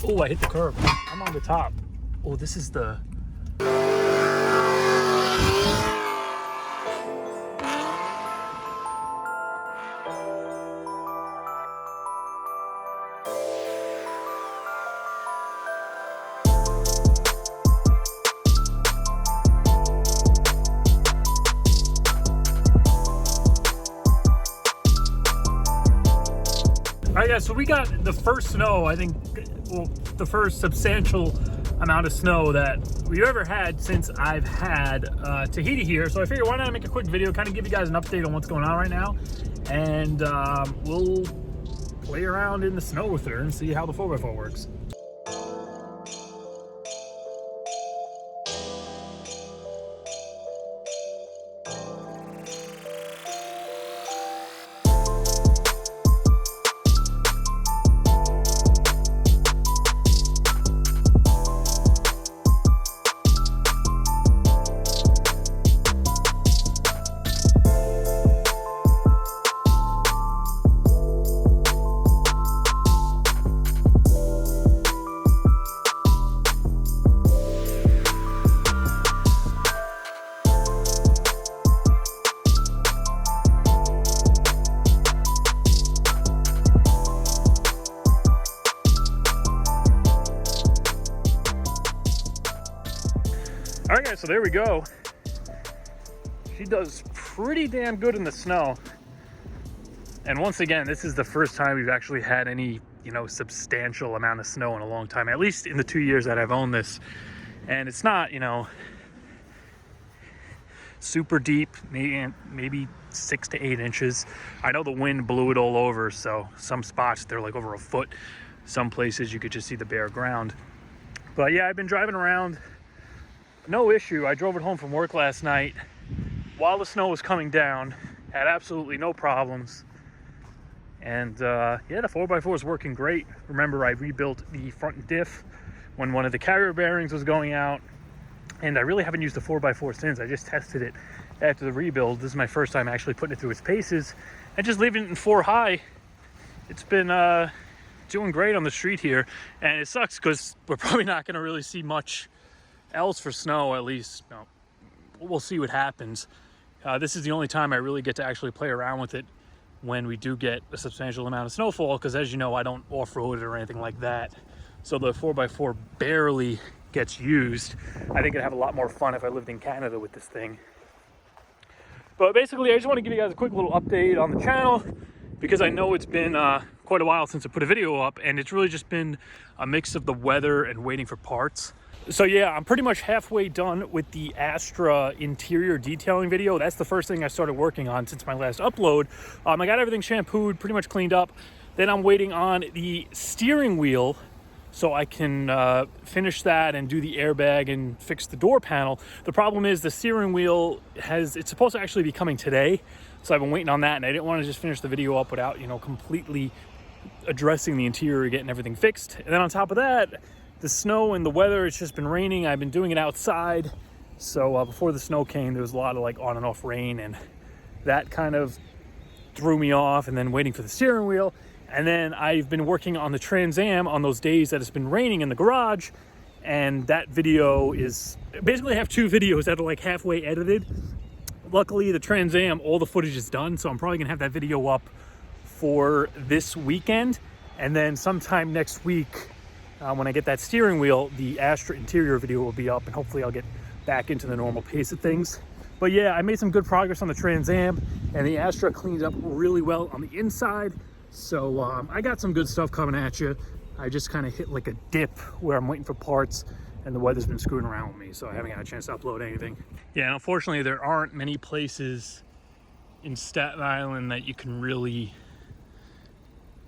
Oh, I hit the curb. I'm on the top. Oh, this is the... All right, guys, so we got the first snow, I think, well, the first substantial amount of snow that we've ever had since I've had Tahiti here. So I figured, why not make a quick video, kind of give you guys an update on what's going on right now. And we'll play around in the snow with her and see how the 4x4 works. All right, guys, so there we go. She does pretty damn good in the snow. And once again, this is the first time we've actually had any, you know, substantial amount of snow in a long time, at least in the 2 years that I've owned this. And it's not, you know, super deep, maybe 6 to 8 inches. I know the wind blew it all over, so some spots they're like over a foot. Some places you could just see the bare ground. But yeah, I've been driving around. No issue. I drove it home from work last night while the snow was coming down. Had absolutely no problems. And yeah, the 4x4 is working great. Remember, I rebuilt the front diff when one of the carrier bearings was going out. And I really haven't used the 4x4 since. I just tested it after the rebuild. This is my first time actually putting it through its paces. And just leaving it in 4 high. It's been doing great on the street here. And it sucks because we're probably not going to really see much else for snow, at least. No, we'll see what happens. This is the only time I really get to actually play around with it, when we do get a substantial amount of snowfall, because as you know, I don't off-road it or anything like that, so the 4x4 barely gets used. I think I'd have a lot more fun if I lived in Canada with this thing. But basically, I just want to give you guys a quick little update on the channel, because I know it's been quite a while since I put a video up, and it's really just been a mix of the weather and waiting for parts. So yeah, I'm pretty much halfway done with the Astra interior detailing video. That's the first thing I started working on since my last upload. I got everything shampooed, pretty much cleaned up. Then I'm waiting on the steering wheel so I can finish that and do the airbag and fix the door panel. The problem is the steering wheel it's supposed to actually be coming today. So I've been waiting on that, and I didn't want to just finish the video up without, you know, completely addressing the interior, getting everything fixed. And then on top of that, the snow and the weather, it's just been raining. I've been doing it outside. So before the snow came, there was a lot of like on and off rain, and that kind of threw me off. And then waiting for the steering wheel. And then I've been working on the Trans Am on those days that it's been raining in the garage. And that video is, basically I have 2 videos that are like halfway edited. Luckily the Trans Am, all the footage is done. So I'm probably gonna have that video up for this weekend. And then sometime next week, when I get that steering wheel, the Astra interior video will be up, and hopefully I'll get back into the normal pace of things. But yeah, I made some good progress on the Trans Am, and the Astra cleaned up really well on the inside. So I got some good stuff coming at you. I just kind of hit like a dip where I'm waiting for parts, and the weather's been screwing around with me, so I haven't got a chance to upload anything. Yeah, and unfortunately there aren't many places in Staten Island that you can really,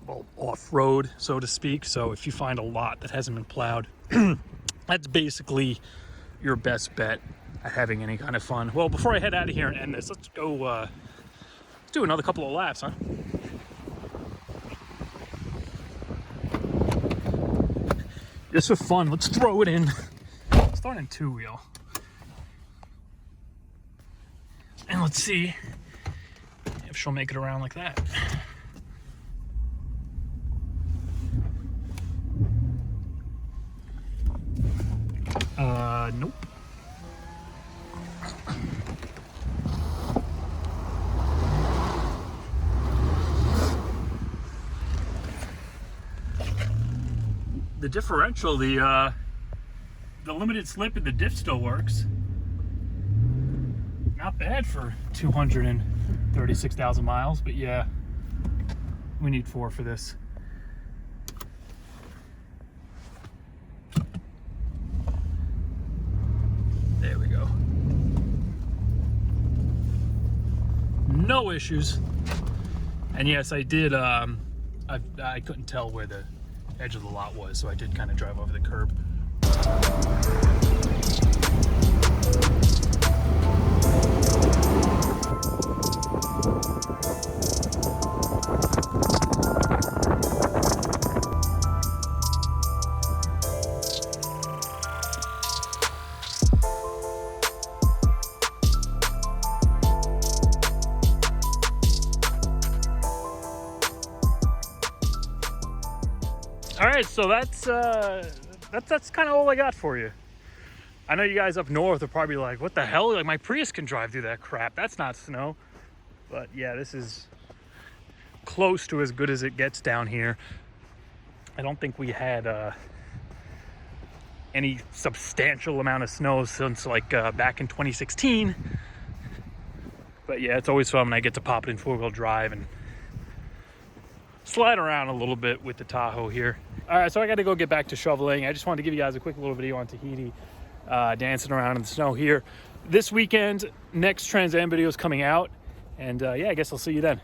well, off-road, so to speak. So if you find a lot that hasn't been plowed, that's basically your best bet at having any kind of fun. Well, before I head out of here and end this, let's go let's do another couple of laps, huh? Just for fun, let's throw it in. Start in 2-wheel. And let's see if she'll make it around like that. Nope. The differential, the limited slip in the diff still works. Not bad for 236,000 miles, but yeah, we need 4 for this. There we go. No issues. And yes, I did, I couldn't tell where the edge of the lot was, so I did kind of drive over the curb. All right, so that's kind of all I got for you. I know you guys up north are probably like, what the hell? Like, my Prius can drive through that crap. That's not snow. But yeah, this is close to as good as it gets down here. I don't think we had any substantial amount of snow since like back in 2016. But yeah, it's always fun when I get to pop it in 4-wheel drive and slide around a little bit with the Tahoe here. All right, so I got to go get back to shoveling. I just wanted to give you guys a quick little video on Tahiti, dancing around in the snow here. This weekend, next Trans Am video is coming out, and yeah, I guess I'll see you then.